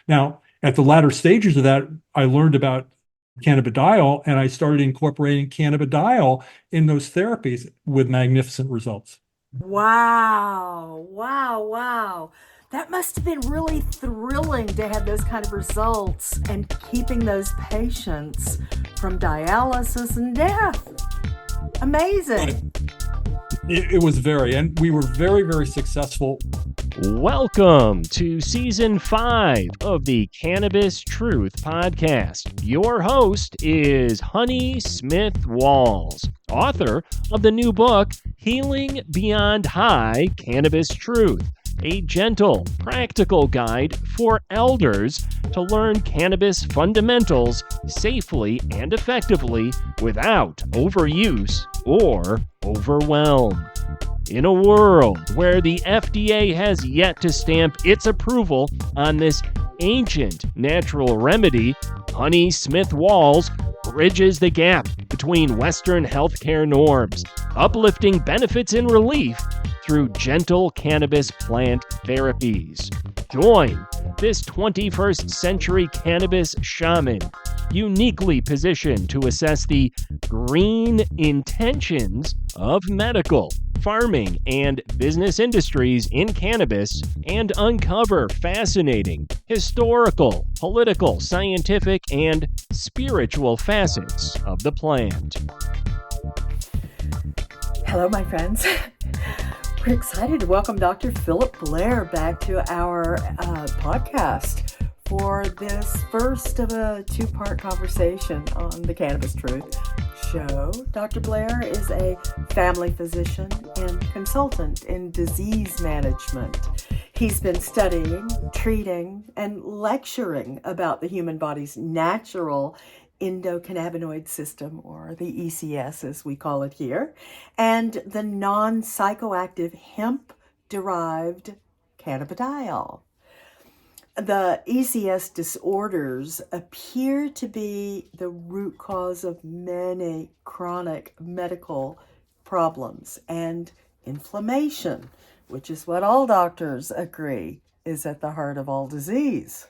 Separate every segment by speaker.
Speaker 1: Now, at the latter stages of that, I learned about cannabidiol and I started incorporating cannabidiol in those therapies with magnificent results.
Speaker 2: Wow, wow, wow. That must have been really thrilling to have those kind of results and keeping those patients from dialysis and death. Amazing.
Speaker 1: It was and we were very, very successful.
Speaker 3: Welcome to Season 5 of the Cannabis Truth Podcast. Your host is Honey Smith Walls, author of the new book, Healing Beyond High, Cannabis Truth, a gentle, practical guide for elders to learn cannabis fundamentals safely and effectively without overuse or overwhelm. In a world where the FDA has yet to stamp its approval on this ancient natural remedy, Honey Smith Walls bridges the gap between Western healthcare norms, uplifting benefits and relief through gentle cannabis plant therapies. Join this 21st century cannabis shaman, uniquely positioned to assess the green intentions of medical, farming, and business industries in cannabis and uncover fascinating historical, political, scientific, and spiritual facets of the plant.
Speaker 2: Hello, my friends. We're excited to welcome Dr. Philip Blair back to our podcast for this first of a two-part conversation on the Cannabis Truth show. Dr. Blair is a family physician and consultant in disease management. He's been studying, treating, and lecturing about the human body's natural endocannabinoid system, or the ECS as we call it here, and the non-psychoactive hemp-derived cannabidiol. The ECS disorders appear to be the root cause of many chronic medical problems and inflammation, which is what all doctors agree is at the heart of all disease.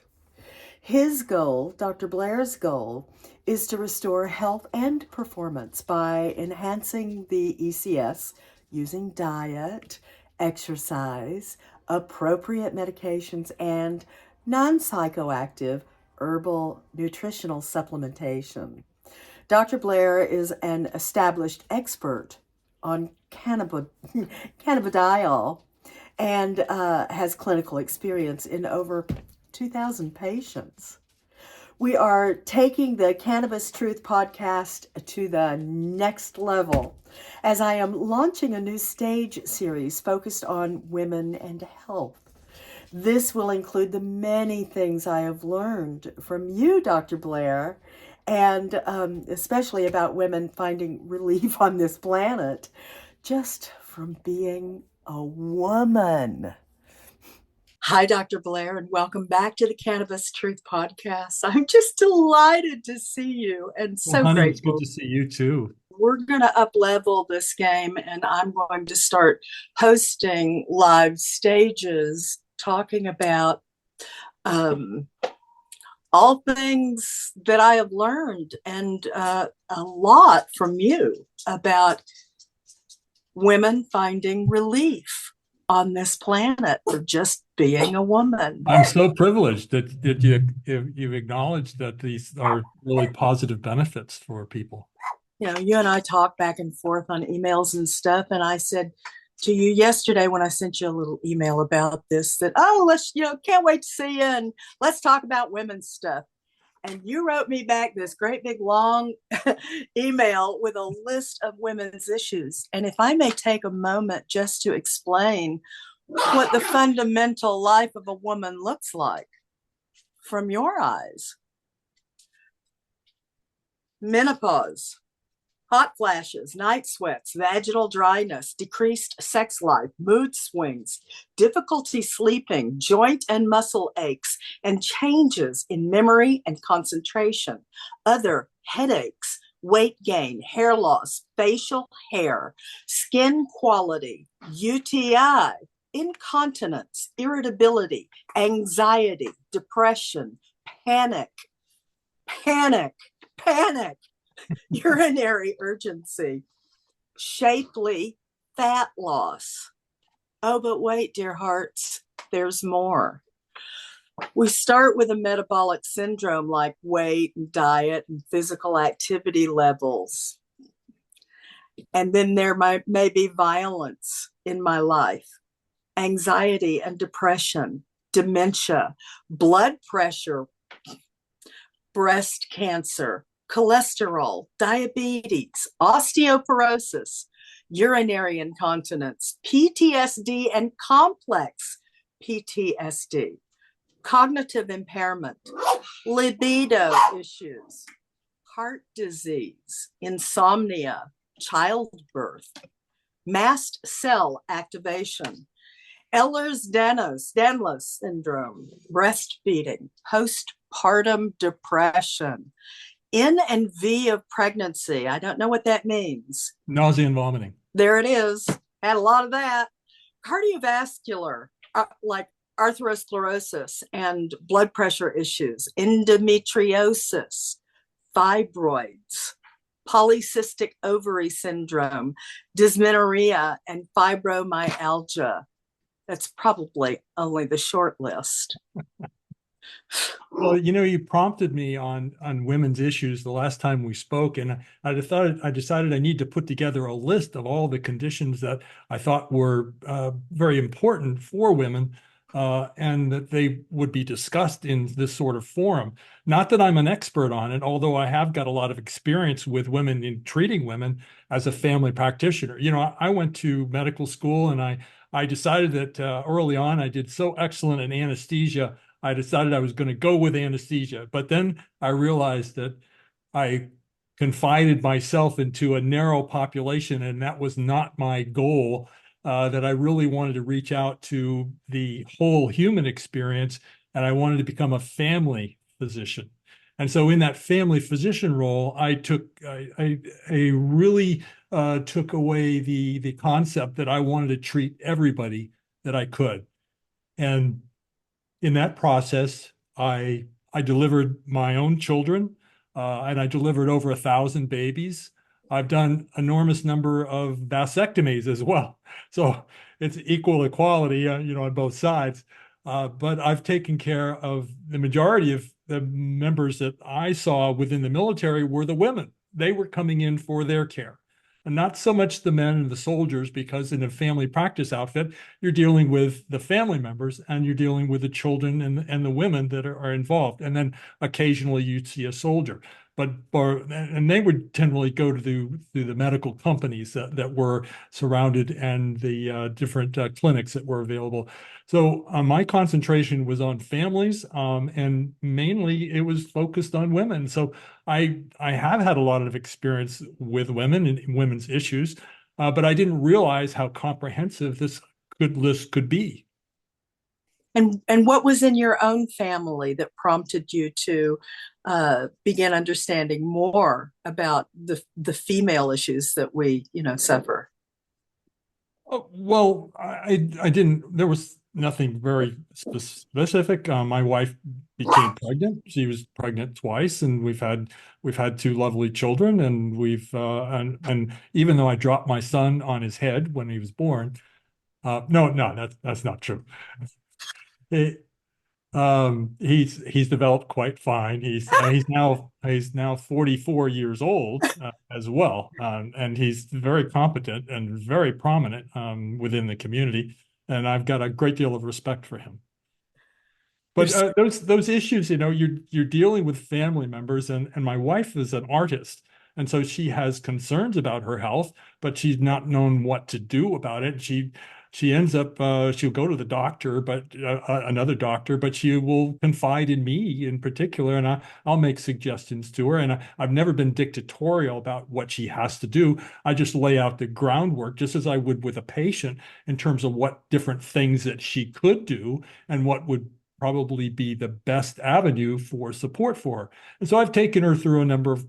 Speaker 2: His goal, Dr. Blair's goal, is to restore health and performance by enhancing the ECS using diet, exercise, appropriate medications, and non-psychoactive herbal nutritional supplementation. Dr. Blair is an established expert on cannabidiol and has clinical experience in over 2,000 patients. We are taking the Cannabis Truth Podcast to the next level as I am launching a new stage series focused on women and health. This will include the many things I have learned from you, Dr. Blair, and especially about women finding relief on this planet just from being a woman. Hi, Dr. Blair, and welcome back to the Cannabis Truth Podcast. I'm just delighted to see you and so
Speaker 1: Honey,
Speaker 2: grateful.
Speaker 1: it's good to see you too.
Speaker 2: We're going to up-level this game, and I'm going to start hosting live stages talking about all things that I have learned and a lot from you about women finding relief on this planet for just being a woman.
Speaker 1: I'm so privileged that you've acknowledged that these are really positive benefits for people.
Speaker 2: You know, you and I talk back and forth on emails and stuff, and I said to you yesterday when I sent you a little email about this that, can't wait to see you and let's talk about women's stuff. And you wrote me back this great big long email with a list of women's issues. And if I may take a moment just to explain what the fundamental life of a woman looks like from your eyes. Menopause, hot flashes, night sweats, vaginal dryness, decreased sex life, mood swings, difficulty sleeping, joint and muscle aches, and changes in memory and concentration, other headaches, weight gain, hair loss, facial hair, skin quality, UTI, incontinence, irritability, anxiety, depression, panic, panic, panic, urinary urgency, shapely fat loss. Oh, but wait, dear hearts, there's more. We start with a metabolic syndrome like weight and diet and physical activity levels. And then there may be violence in my life, anxiety and depression, dementia, blood pressure, breast cancer, cholesterol, diabetes, osteoporosis, urinary incontinence, PTSD and complex PTSD, cognitive impairment, libido issues, heart disease, insomnia, childbirth, mast cell activation, Ehlers-Danlos syndrome, breastfeeding, postpartum depression, N and V of pregnancy. I don't know what that means.
Speaker 1: Nausea and vomiting.
Speaker 2: There it is. Had a lot of that. Cardiovascular, like atherosclerosis and blood pressure issues, endometriosis, fibroids, polycystic ovary syndrome, dysmenorrhea, and fibromyalgia. That's probably only the short list.
Speaker 1: Well, you prompted me on women's issues the last time we spoke, and I decided I need to put together a list of all the conditions that I thought were very important for women, and that they would be discussed in this sort of forum. Not that I'm an expert on it, although I have got a lot of experience with women in treating women as a family practitioner. I went to medical school, and I decided that early on I did so excellent in anesthesia. I decided I was going to go with anesthesia, but then I realized that I confided myself into a narrow population, and that was not my goal, that I really wanted to reach out to the whole human experience, and I wanted to become a family physician. And so in that family physician role, I really took away the concept that I wanted to treat everybody that I could. And in that process, I delivered my own children, and I delivered over 1,000 babies. I've done enormous number of vasectomies as well. So it's equal equality, on both sides. But I've taken care of the majority of the members that I saw within the military were the women. They were coming in for their care. And not so much the men and the soldiers, because in a family practice outfit, you're dealing with the family members and you're dealing with the children and the women that are involved. And then occasionally you'd see a soldier. And they would generally go to the medical companies that were surrounded and the different clinics that were available. So my concentration was on families, and mainly it was focused on women. So I have had a lot of experience with women and women's issues, but I didn't realize how comprehensive this list could be.
Speaker 2: And what was in your own family that prompted you to begin understanding more about the female issues that we, suffer?
Speaker 1: Oh, well, I didn't. There was nothing very specific. My wife became pregnant. She was pregnant twice, and we've had two lovely children. And and even though I dropped my son on his head when he was born, no, that's not true. He's developed quite fine. He's now 44 years old as well, and he's very competent and very prominent within the community. And I've got a great deal of respect for him. But those issues, you're dealing with family members, and my wife is an artist, and so she has concerns about her health, but she's not known what to do about it. She ends up, she'll go to the doctor, but another doctor, but she will confide in me in particular, and I'll make suggestions to her. And I've never been dictatorial about what she has to do. I just lay out the groundwork, just as I would with a patient, in terms of what different things that she could do and what would probably be the best avenue for support for her. And so I've taken her through a number of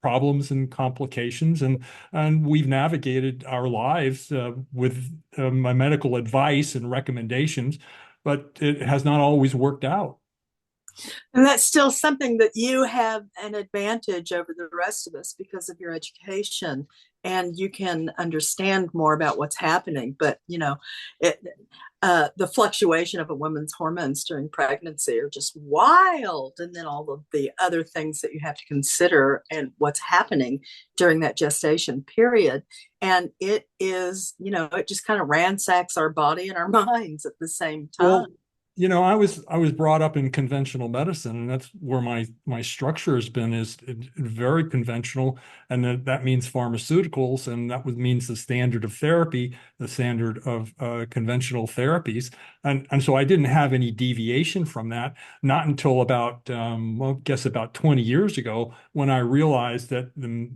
Speaker 1: problems and complications, and we've navigated our lives with my medical advice and recommendations, but it has not always worked out.
Speaker 4: And that's still something that you have an advantage over the rest of us because of your education, and you can understand more about what's happening. But, the fluctuation of a woman's hormones during pregnancy are just wild. And then all of the other things that you have to consider and what's happening during that gestation period. And it is, it just kind of ransacks our body and our minds at the same time.
Speaker 1: Well, I was brought up in conventional medicine, and that's where my structure has been, is very conventional, and that means pharmaceuticals, and that means the standard of therapy, the standard of conventional therapies, and so I didn't have any deviation from that, not until about I guess about 20 years ago, when I realized that the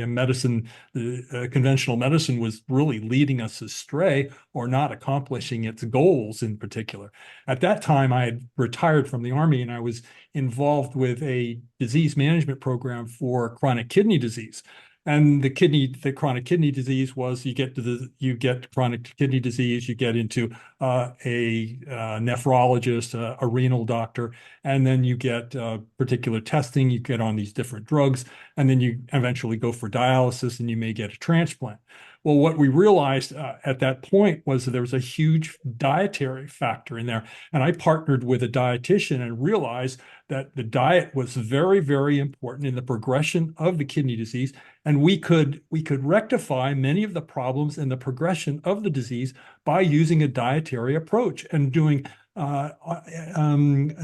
Speaker 1: medicine, the conventional medicine, was really leading us astray or not accomplishing its goals in particular. At that time, I had retired from the Army, and I was involved with a disease management program for chronic kidney disease. And the chronic kidney disease was, you get chronic kidney disease, you get into a nephrologist, a renal doctor, and then you get particular testing, you get on these different drugs, and then you eventually go for dialysis, and you may get a transplant. Well, what we realized at that point was that there was a huge dietary factor in there. And I partnered with a dietitian and realized that the diet was very, very important in the progression of the kidney disease. And we could rectify many of the problems in the progression of the disease by using a dietary approach and doing a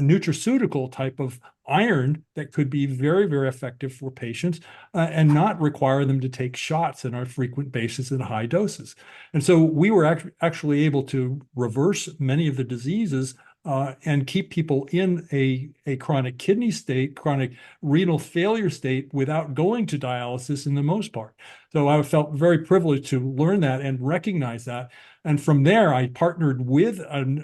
Speaker 1: nutraceutical type of iron that could be very, very effective for patients and not require them to take shots on a frequent basis at high doses. And so we were actually able to reverse many of the diseases and keep people in a chronic kidney state, chronic renal failure state, without going to dialysis in the most part. So I felt very privileged to learn that and recognize that. And from there, I partnered with 4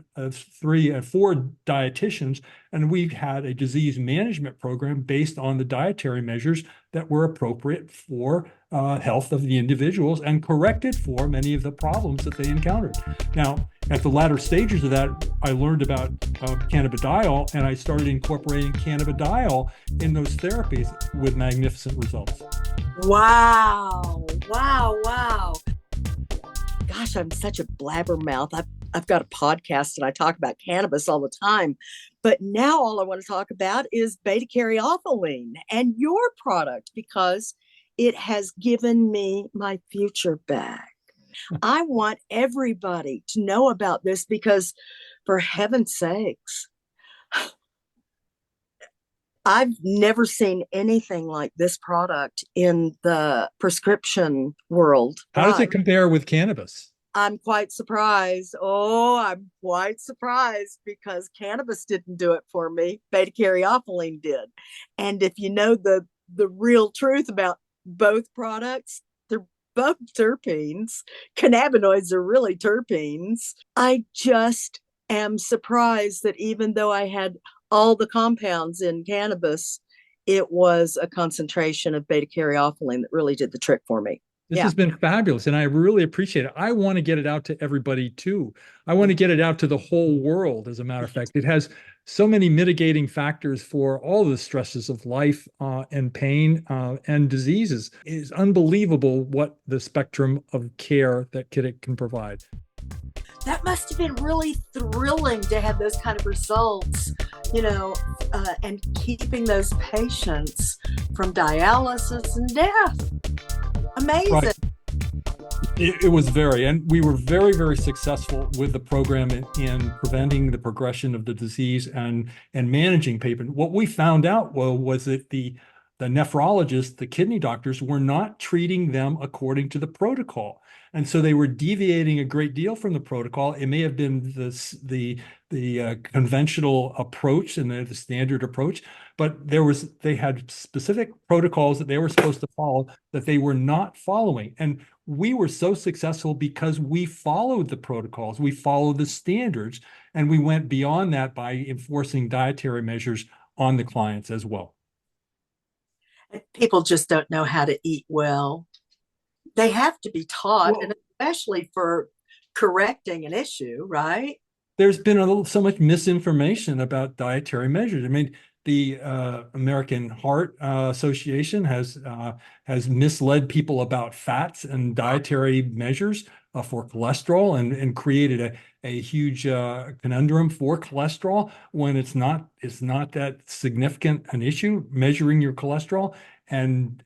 Speaker 1: dietitians, and we had a disease management program based on the dietary measures that were appropriate for health of the individuals and corrected for many of the problems that they encountered. Now, at the latter stages of that, I learned about cannabidiol, and I started incorporating cannabidiol in those therapies with magnificent results.
Speaker 4: Wow. Gosh, I'm such a blabbermouth. I've got a podcast and I talk about cannabis all the time. But now all I want to talk about is beta-caryophyllene and your product, because it has given me my future back. I want everybody to know about this because, for heaven's sakes, I've never seen anything like this product in the prescription world.
Speaker 1: How does it compare with cannabis?
Speaker 4: I'm quite surprised. I'm quite surprised because cannabis didn't do it for me. Beta-caryophyllene did. And if you know the real truth about both products, they're both terpenes. Cannabinoids are really terpenes. I just am surprised that even though I had all the compounds in cannabis, it was a concentration of beta-caryophyllene that really did the trick for me.
Speaker 1: This has been fabulous, and I really appreciate it. I want to get it out to everybody too. I want to get it out to the whole world, as a matter of fact. It has so many mitigating factors for all the stresses of life and pain and diseases. It is unbelievable what the spectrum of care that it can provide.
Speaker 4: That must have been really thrilling to have those kind of results, and keeping those patients from dialysis and death. Amazing. Right.
Speaker 1: It was and we were very, very successful with the program in preventing the progression of the disease and managing patients. What we found out was that the nephrologists, the kidney doctors, were not treating them according to the protocol. And so they were deviating a great deal from the protocol. It may have been the conventional approach and the standard approach, but they had specific protocols that they were supposed to follow that they were not following. And we were so successful because we followed the protocols, we followed the standards, And we went beyond that by enforcing dietary measures on the clients as well.
Speaker 4: People just don't know how to eat well. They have to be taught,
Speaker 1: Well,
Speaker 4: and especially for correcting an issue, right?
Speaker 1: there's been so much misinformation about dietary measures. I mean, the American Heart Association has misled people about fats and dietary measures for cholesterol, and created a huge conundrum for cholesterol when it's not that significant an issue. Measuring your cholesterol and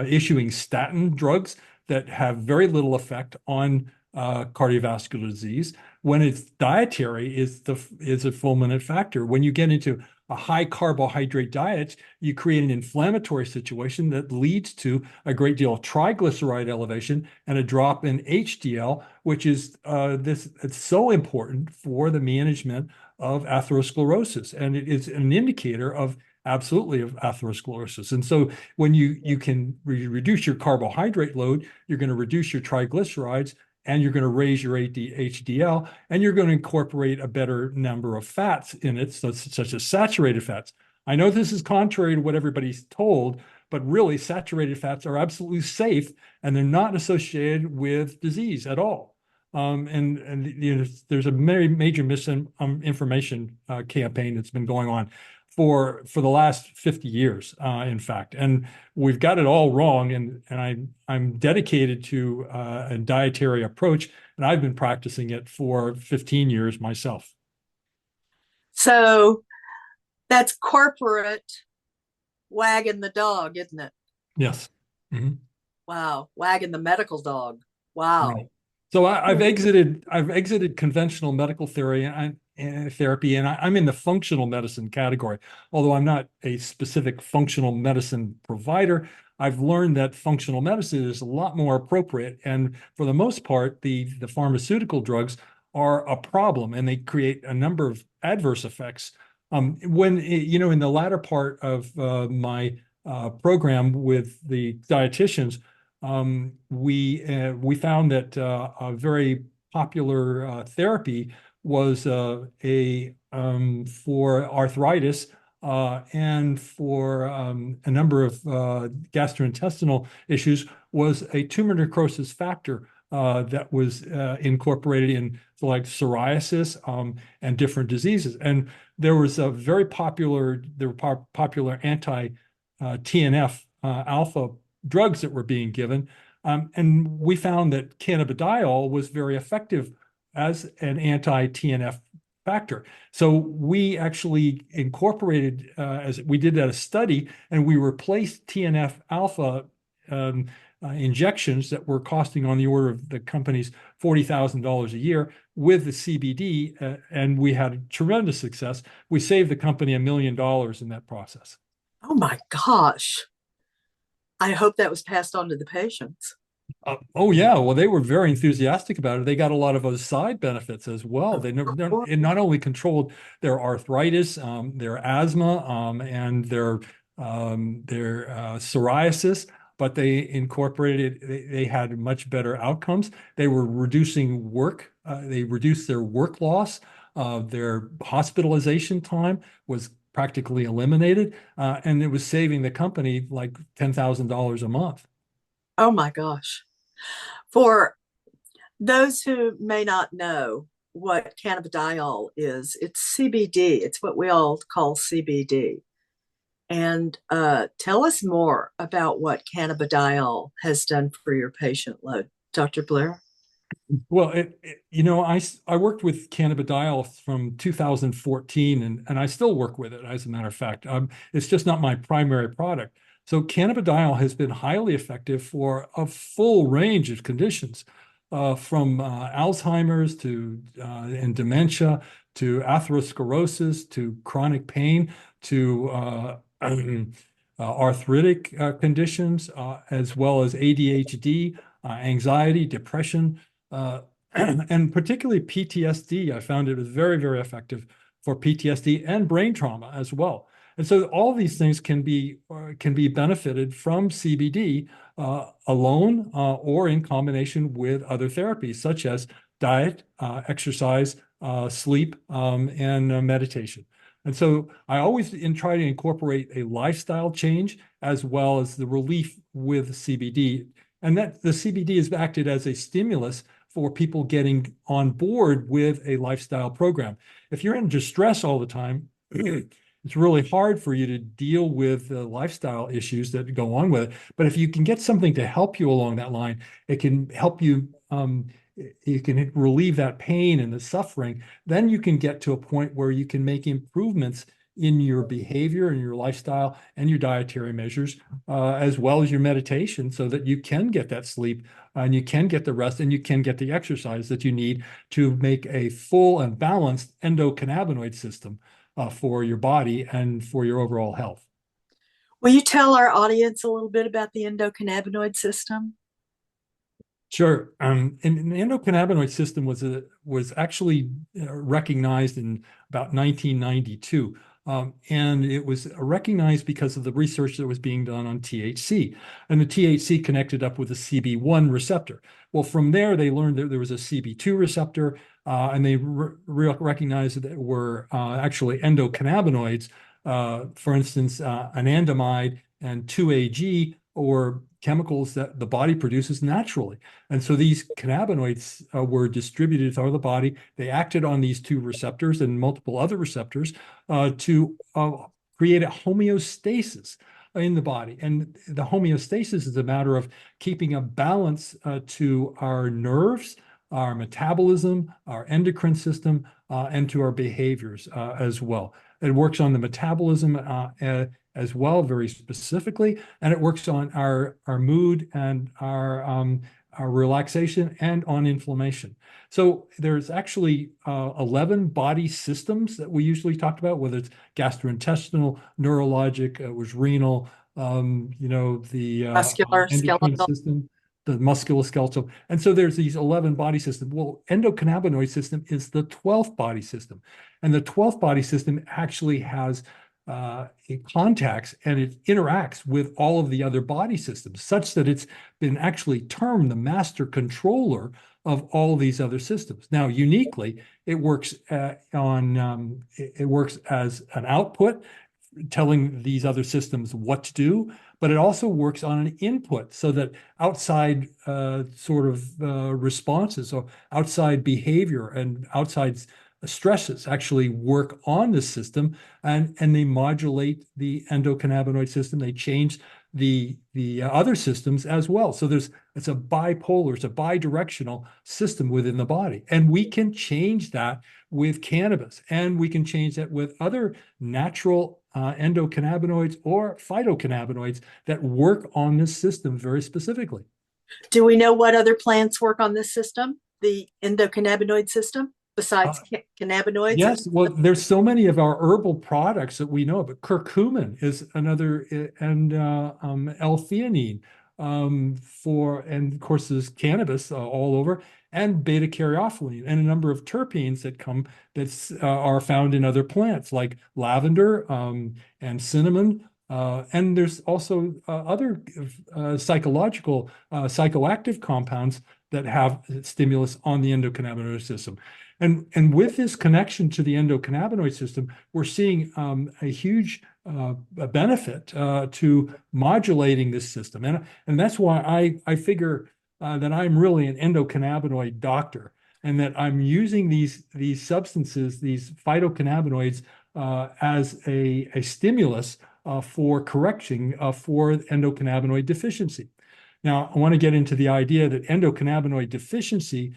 Speaker 1: issuing statin drugs that have very little effect on cardiovascular disease, when it's dietary is a fulminant factor. When you get into a high carbohydrate diet, you create an inflammatory situation that leads to a great deal of triglyceride elevation and a drop in HDL, which is it's so important for the management of atherosclerosis, and it is an indicator of absolutely of atherosclerosis. And so when you can reduce your carbohydrate load, you're going to reduce your triglycerides, and you're going to raise your HDL, and you're going to incorporate a better number of fats in it, such as saturated fats. I know this is contrary to what everybody's told, but really saturated fats are absolutely safe, and they're not associated with disease at all. And you know, there's a very major misinformation campaign that's been going on for the last 50 years, in fact, and we've got it all wrong. And I'm dedicated to a dietary approach, and I've been practicing it for 15 years myself.
Speaker 4: So that's corporate wagging the dog, isn't it?
Speaker 1: Yes. Mm-hmm.
Speaker 4: Wow, wagging the medical dog. Wow.
Speaker 1: Right. So I've exited conventional medical therapy, and I'm in the functional medicine category. Although I'm not a specific functional medicine provider, I've learned that functional medicine is a lot more appropriate. And for the most part, the pharmaceutical drugs are a problem, and they create a number of adverse effects. When in the latter part of my program with the dietitians, we found that a very popular therapy was for arthritis and for a number of gastrointestinal issues, was a tumor necrosis factor that was incorporated in like psoriasis and different diseases. And there was a very popular anti TNF alpha drugs that were being given. And we found that cannabidiol was very effective as an anti-TNF factor. So we actually incorporated, as we did a study, and we replaced TNF alpha injections that were costing on the order of the company's $40,000 a year with the CBD, and we had tremendous success. We saved the company $1 million in that process.
Speaker 4: Oh my gosh. I hope that was passed on to the patients.
Speaker 1: Oh yeah, well they were very enthusiastic about it. They got a lot of those side benefits as well. It not only controlled their arthritis, their asthma, and their psoriasis, but they incorporated. They had much better outcomes. They were reducing work. They reduced their work loss. Their hospitalization time was practically eliminated, and it was saving the company like $10,000 a month.
Speaker 4: Oh my gosh. For those who may not know what cannabidiol is, it's CBD. It's what we all call CBD. And tell us more about what cannabidiol has done for your patient load, Dr. Blair.
Speaker 1: Well, I worked with cannabidiol from 2014, and I still work with it, as a matter of fact. It's just not my primary product. So cannabidiol has been highly effective for a full range of conditions, from Alzheimer's to and dementia, to atherosclerosis, to chronic pain, to arthritic conditions, as well as ADHD, anxiety, depression, and particularly PTSD. I found it was very, very effective for PTSD and brain trauma as well. And so all these things can be benefited from CBD alone or in combination with other therapies, such as diet, exercise, sleep, and meditation. And so I always try to incorporate a lifestyle change as well as the relief with CBD. And that the CBD has acted as a stimulus for people getting on board with a lifestyle program. If you're in distress all the time, it's really hard for you to deal with the lifestyle issues that go on with it. But if you can get something to help you along that line, it can help you. You can relieve that pain and the suffering. Then you can get to a point where you can make improvements in your behavior and your lifestyle and your dietary measures, as well as your meditation, so that you can get that sleep and you can get the rest and you can get the exercise that you need to make a full and balanced endocannabinoid system for your body and for your overall health.
Speaker 4: Will you tell our audience a little bit about the endocannabinoid system?
Speaker 1: Sure. And the endocannabinoid system was actually recognized in about 1992. And it was recognized because of the research that was being done on THC. And the THC connected up with the CB1 receptor. Well, from there, they learned that there was a CB2 receptor, and they recognized that there were actually endocannabinoids, for instance, anandamide and 2-AG, or chemicals that the body produces naturally. And so these cannabinoids were distributed throughout the body. They acted on these two receptors and multiple other receptors to create a homeostasis in the body. And the homeostasis is a matter of keeping a balance to our nerves, our metabolism, our endocrine system, and to our behaviors as well. It works on the metabolism as well, very specifically, and it works on our mood and our relaxation and on inflammation. So there's actually 11 body systems that we usually talk about, whether it's gastrointestinal, neurologic, it was renal, the
Speaker 4: Muscular,
Speaker 1: endocrine
Speaker 4: skeletal.
Speaker 1: system, the musculoskeletal. And so there's these 11 body systems. Well, endocannabinoid system is the 12th body system. And the 12th body system actually has it contacts and it interacts with all of the other body systems, such that it's been actually termed the master controller of all of these other systems. Now, uniquely, it works it works as an output, telling these other systems what to do, but it also works on an input, so that outside responses or outside behavior and outside stresses actually work on the system, and they modulate the endocannabinoid system. They change the other systems as well. So it's a bipolar, it's a bidirectional system within the body. And we can change that with cannabis, and we can change that with other natural endocannabinoids or phytocannabinoids that work on this system very specifically.
Speaker 4: Do we know what other plants work on this system, the endocannabinoid system, besides cannabinoids?
Speaker 1: Yes, well, there's so many of our herbal products that we know, but curcumin is another, and L-theanine, and of course there's cannabis all over, and beta caryophyllene, and a number of terpenes that are found in other plants like lavender and cinnamon. And there's also other psychological, psychoactive compounds that have stimulus on the endocannabinoid system. And with this connection to the endocannabinoid system, we're seeing a huge benefit to modulating this system. And that's why I figure that I'm really an endocannabinoid doctor, and that I'm using these substances, these phytocannabinoids, as a stimulus for correction for endocannabinoid deficiency. Now, I want to get into the idea that endocannabinoid deficiency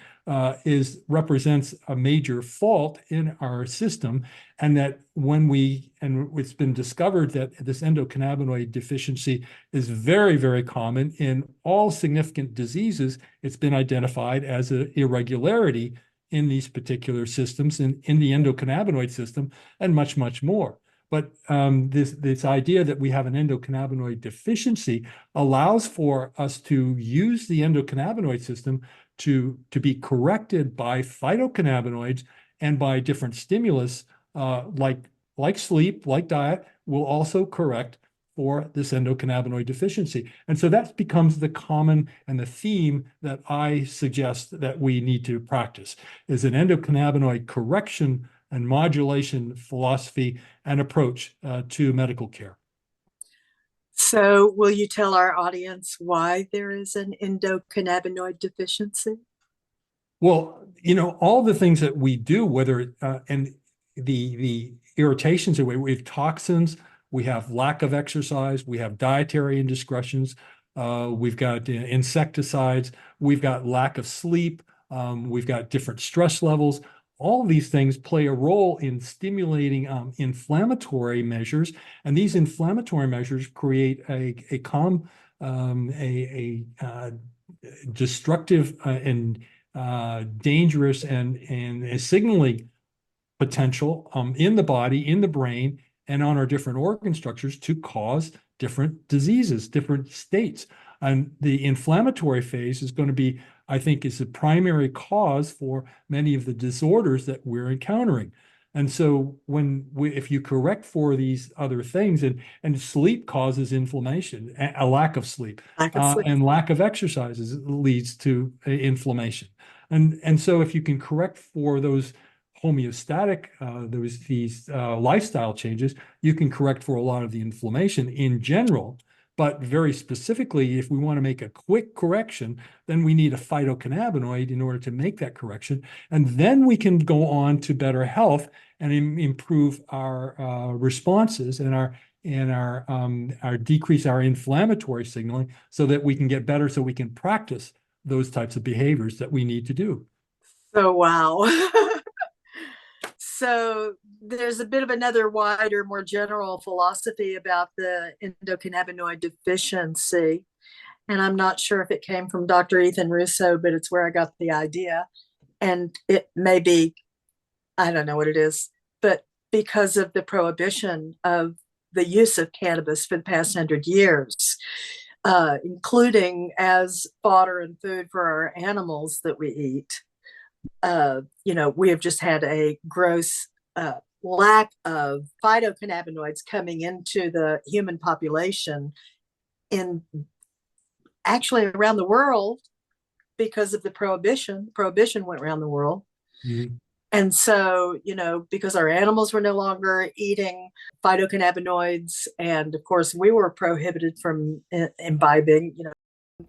Speaker 1: represents a major fault in our system, and that it's been discovered that this endocannabinoid deficiency is very, very common in all significant diseases. It's been identified as an irregularity in these particular systems, in the endocannabinoid system, and much, much more. But this idea that we have an endocannabinoid deficiency allows for us to use the endocannabinoid system to be corrected by phytocannabinoids and by different stimulus, like sleep, like diet, will also correct for this endocannabinoid deficiency. And so that becomes the common and the theme that I suggest that we need to practice is an endocannabinoid correction and modulation philosophy and approach to medical care.
Speaker 4: So, will you tell our audience why there is an endocannabinoid deficiency?
Speaker 1: Well, all the things that we do, whether and the irritations that we have toxins, we have lack of exercise, we have dietary indiscretions, we've got insecticides, we've got lack of sleep, we've got different stress levels. All these things play a role in stimulating inflammatory measures, and these inflammatory measures create a destructive and dangerous and a signaling potential in the body, in the brain, and on our different organ structures to cause different diseases, different states. And the inflammatory phase is going to be, I think, is the primary cause for many of the disorders that we're encountering. And so if you correct for these other things, and sleep causes inflammation, a lack of sleep, and lack of exercises leads to inflammation. And so if you can correct for those homeostatic, these lifestyle changes, you can correct for a lot of the inflammation in general. But very specifically, if we want to make a quick correction, then we need a phytocannabinoid in order to make that correction. And then we can go on to better health and improve our responses and our decrease our inflammatory signaling so that we can get better, so we can practice those types of behaviors that we need to do.
Speaker 4: So, wow. So there's a bit of another wider, more general philosophy about the endocannabinoid deficiency. And I'm not sure if it came from Dr. Ethan Russo, but it's where I got the idea. And it may be, I don't know what it is, but because of the prohibition of the use of cannabis for the past 100 years, including as fodder and food for our animals that we eat. We have just had a gross lack of phytocannabinoids coming into the human population actually around the world because of the prohibition. Prohibition went around the world.
Speaker 1: Mm-hmm.
Speaker 4: And so, because our animals were no longer eating phytocannabinoids, and of course we were prohibited from imbibing,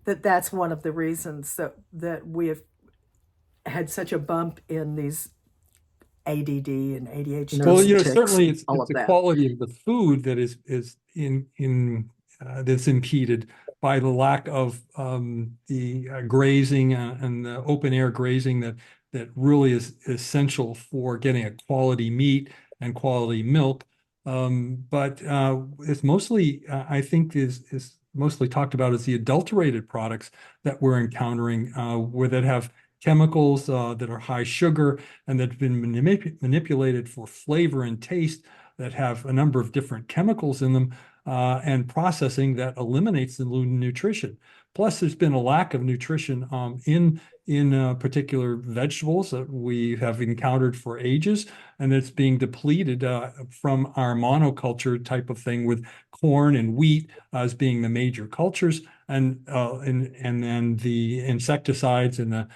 Speaker 4: that's one of the reasons that we have had such a bump in these ADD and ADHD.
Speaker 1: Well, certainly it's the quality of the food that is that's impeded by the lack of the grazing and the open air grazing that really is essential for getting a quality meat and quality milk. But it's mostly, I think, is mostly talked about as the adulterated products that we're encountering, that have chemicals that are high sugar and that have been manipulated for flavor and taste, that have a number of different chemicals in them, and processing that eliminates the nutrition. Plus, there's been a lack of nutrition in particular vegetables that we have encountered for ages, and it's being depleted from our monoculture type of thing, with corn and wheat as being the major cultures, and then the insecticides and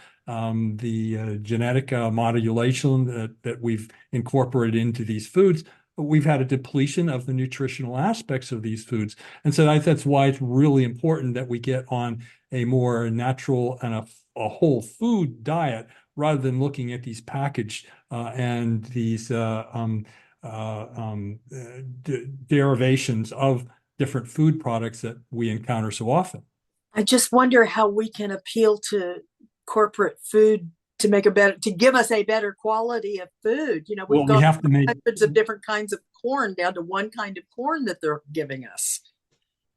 Speaker 1: the genetic modulation that we've incorporated into these foods. We've had a depletion of the nutritional aspects of these foods. And so that's why it's really important that we get on a more natural and a whole food diet, rather than looking at these packaged and these derivations of different food products that we encounter so often.
Speaker 4: I just wonder how we can appeal to corporate food to give us a better quality of food. We've got hundreds of different kinds of corn down to one kind of corn that they're giving us.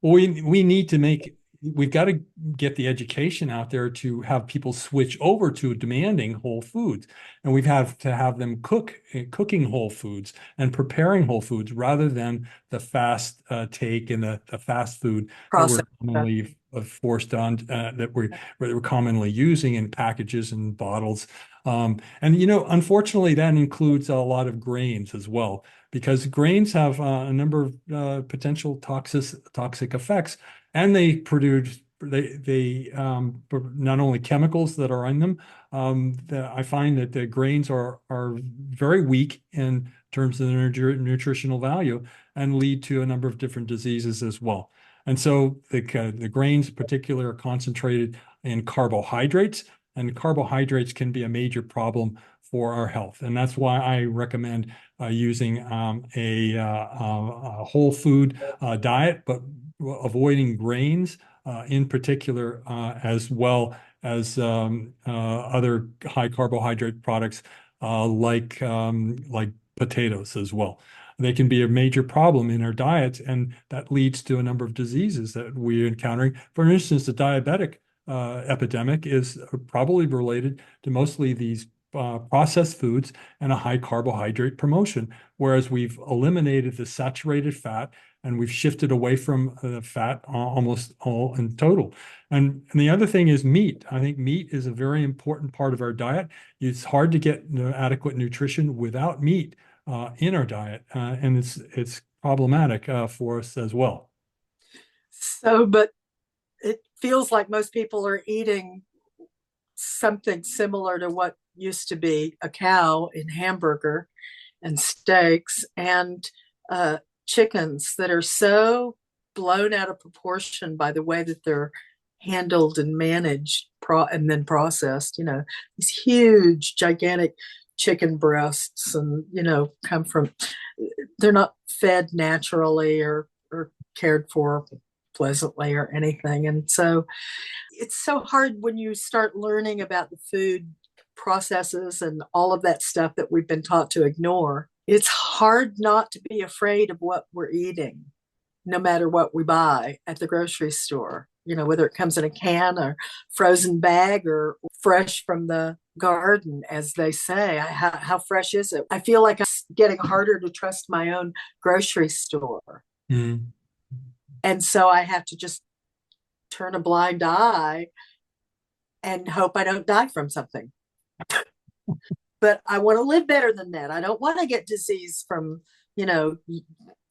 Speaker 1: Well, we've got to get the education out there to have people switch over to demanding whole foods. And we've had to have them cooking whole foods and preparing whole foods, rather than the fast take and the fast food process that we're commonly forced on, that we're commonly using in packages and bottles. And, unfortunately, that includes a lot of grains as well, because grains have a number of potential toxic effects, and they produce not only chemicals that are in them. I find that the grains are very weak in terms of their nutritional value and lead to a number of different diseases as well. And so the grains in particular are concentrated in carbohydrates, and carbohydrates can be a major problem for our health. And that's why I recommend using a whole food diet, but avoiding grains in particular, as well as other high carbohydrate products like potatoes as well. They can be a major problem in our diets, and that leads to a number of diseases that we're encountering. For instance, the diabetic epidemic is probably related to mostly these processed foods and a high carbohydrate promotion, whereas we've eliminated the saturated fat and we've shifted away from the fat almost all in total. And the other thing is meat. I think meat is a very important part of our diet. It's hard to get adequate nutrition without meat in our diet, and it's problematic for us as well.
Speaker 4: So, but it feels like most people are eating something similar to what used to be a cow in hamburger and steaks and chickens that are so blown out of proportion by the way that they're handled and managed and then processed. These huge, gigantic chicken breasts and, come from, they're not fed naturally or cared for pleasantly or anything. And so it's so hard when you start learning about the food processes and all of that stuff that we've been taught to ignore. It's hard not to be afraid of what we're eating, no matter what we buy at the grocery store, whether it comes in a can or frozen bag or fresh from the garden, as they say. How fresh is it? I feel like it's getting harder to trust my own grocery store.
Speaker 1: Mm.
Speaker 4: And so I have to just turn a blind eye and hope I don't die from something. But I want to live better than that. I don't want to get disease from,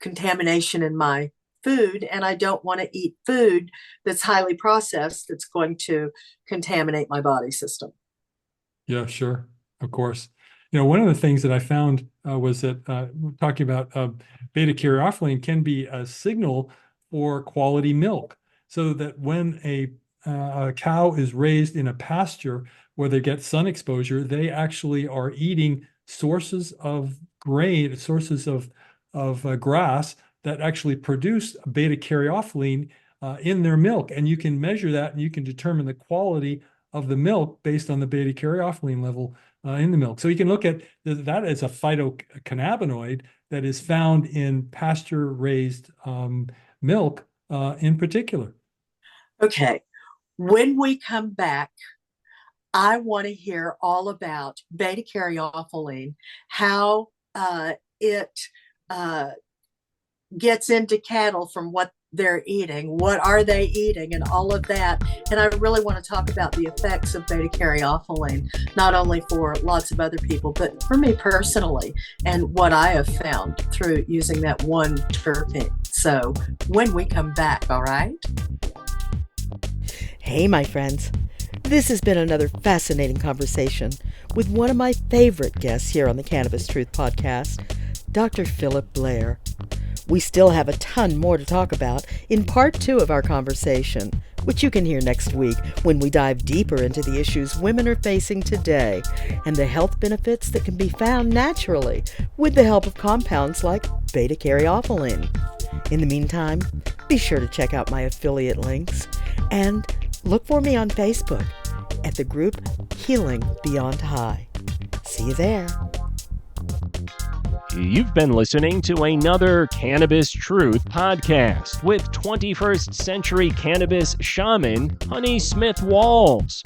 Speaker 4: contamination in my food. And I don't want to eat food that's highly processed that's going to contaminate my body system.
Speaker 1: Yeah, sure. Of course. One of the things that I found was that talking about beta-caryophyllene can be a signal for quality milk, so that when a cow is raised in a pasture where they get sun exposure, they actually are eating sources of grain, sources of grass that actually produce beta-caryophyllene in their milk. And you can measure that, and you can determine the quality of the milk based on the beta-caryophyllene level in the milk. So you can look at that as a phytocannabinoid that is found in pasture-raised milk in particular.
Speaker 4: Okay. When we come back, I want to hear all about beta-caryophyllene, how it gets into cattle from what they're eating, what are they eating, and all of that. And I really want to talk about the effects of beta-caryophyllene, not only for lots of other people, but for me personally, and what I have found through using that one terpene. So when we come back, all right?
Speaker 2: Hey, my friends. This has been another fascinating conversation with one of my favorite guests here on the Cannabis Truth Podcast, Dr. Philip Blair. We still have a ton more to talk about in part 2 of our conversation, which you can hear next week when we dive deeper into the issues women are facing today and the health benefits that can be found naturally with the help of compounds like beta-caryophyllene. In the meantime, be sure to check out my affiliate links and look for me on Facebook at the group Healing Beyond High. See you there.
Speaker 3: You've been listening to another Cannabis Truth podcast with 21st century cannabis shaman Honey Smith Walls.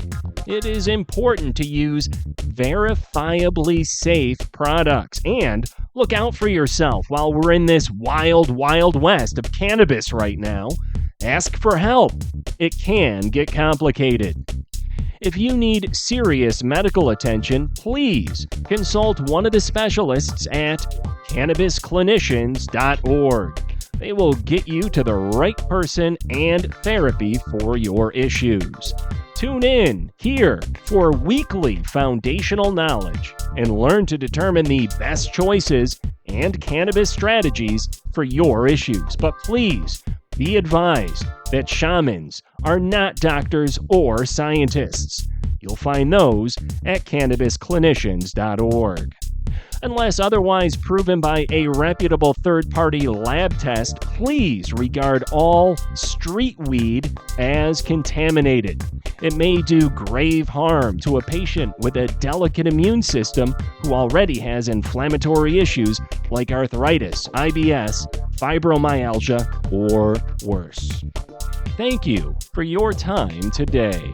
Speaker 3: It is important to use verifiably safe products and look out for yourself while we're in this wild, wild west of cannabis right now. Ask for help. It can get complicated. If you need serious medical attention, please consult one of the specialists at cannabisclinicians.org. They will get you to the right person and therapy for your issues. Tune in here for weekly foundational knowledge and learn to determine the best choices and cannabis strategies for your issues. But please be advised that shamans are not doctors or scientists. You'll find those at cannabisclinicians.org. Unless otherwise proven by a reputable third-party lab test, please regard all street weed as contaminated. It may do grave harm to a patient with a delicate immune system who already has inflammatory issues like arthritis, IBS, fibromyalgia, or worse. Thank you for your time today.